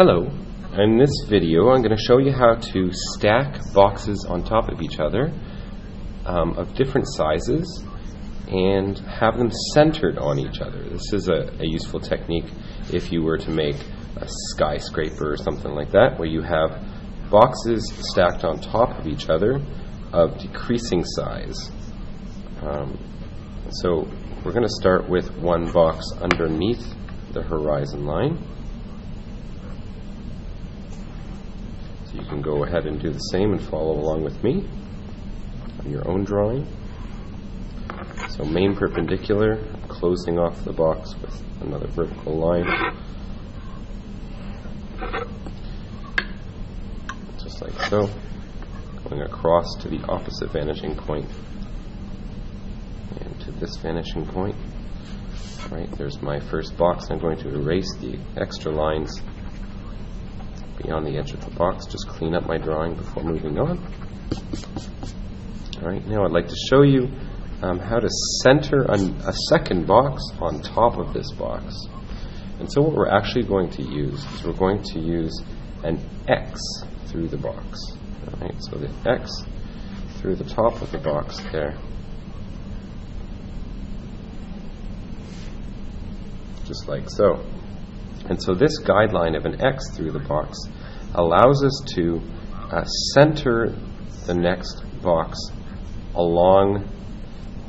Hello. In this video I'm going to show you how to stack boxes on top of each other of different sizes and have them centered on each other. This is a useful technique if you were to make a skyscraper or something like that, where you have boxes stacked on top of each other of decreasing size. So we're going to start with one box underneath the horizon line. So you can go ahead and do the same and follow along with me on your own drawing. So main perpendicular, closing off the box with another vertical line. Just like so. Going across to the opposite vanishing point and to this vanishing point. Right, there's my first box. I'm going to erase the extra lines beyond the edge of the box. Just clean up my drawing before moving on. Alright, now I'd like to show you how to center a second box on top of this box. And so what we're actually going to use is we're going to use an X through the box. Alright, so the X through the top of the box there. Just like so. And so this guideline of an X through the box allows us to center the next box along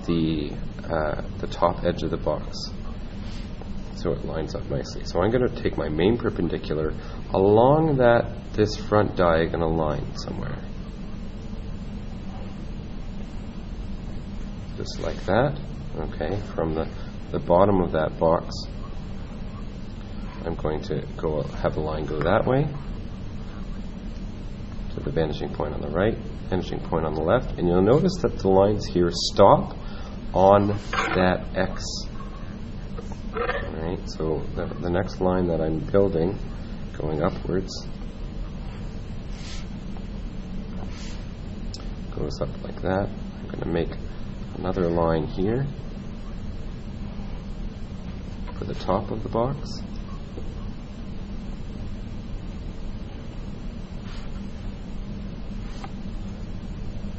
the top edge of the box, so it lines up nicely. So I'm going to take my main perpendicular along this front diagonal line somewhere, just like that. Okay, from the bottom of that box, I'm going to have the line go that way to the vanishing point on the right, vanishing point on the left, and you'll notice that the lines here stop on that X. Alright, so the next line that I'm building, going upwards, goes up like that. I'm going to make another line here for the top of the box.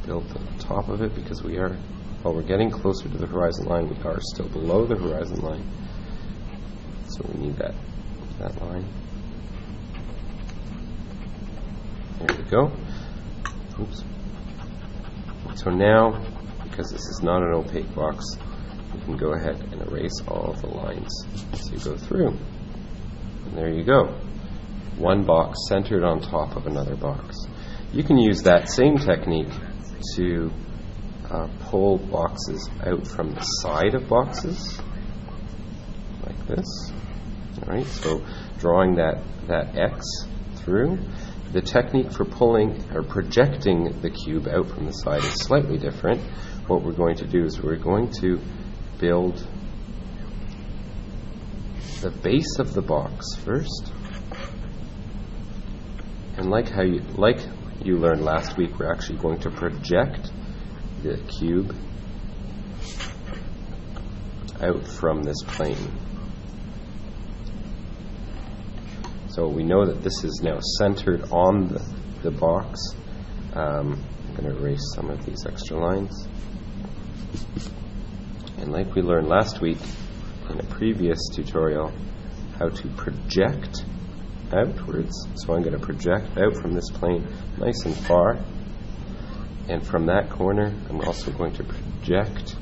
Build the top of it, because while we're getting closer to the horizon line, we are still below the horizon line. So we need that line. There we go. Oops. So now, because this is not an opaque box, you can go ahead and erase all of the lines as you go through. And there you go. One box centered on top of another box. You can use that same technique to pull boxes out from the side of boxes, like this. Alright, so drawing that X through. The technique for pulling or projecting the cube out from the side is slightly different. What we're going to do is we're going to build the base of the box first. And like you learned last week, we're actually going to project the cube out from this plane. So we know that this is now centered on the box. I'm going to erase some of these extra lines. And like we learned last week in a previous tutorial, how to project outwards. So I'm going to project out from this plane nice and far, and from that corner I'm also going to project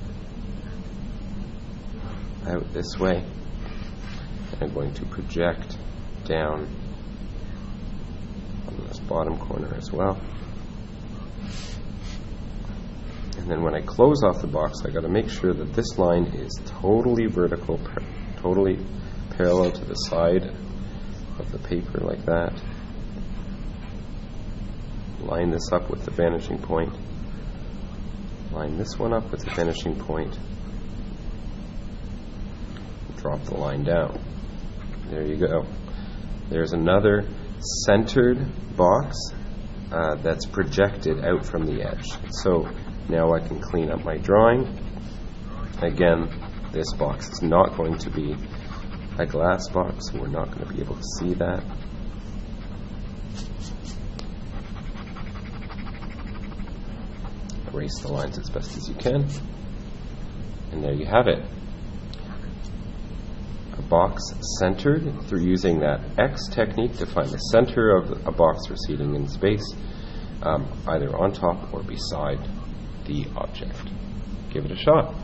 out this way, and I'm going to project down on this bottom corner as well. And then when I close off the box, I got to make sure that this line is totally vertical, totally parallel to the side of the paper, like that. Line this up with the vanishing point. Line this one up with the vanishing point. Drop the line down. There you go. There's another centered box that's projected out from the edge. So now I can clean up my drawing. Again, this box is not going to be a glass box, so we're not going to be able to see that. erase the lines as best as you can. And there you have it. A box centered through using that X technique to find the center of a box receding in space, either on top or beside the object. Give it a shot.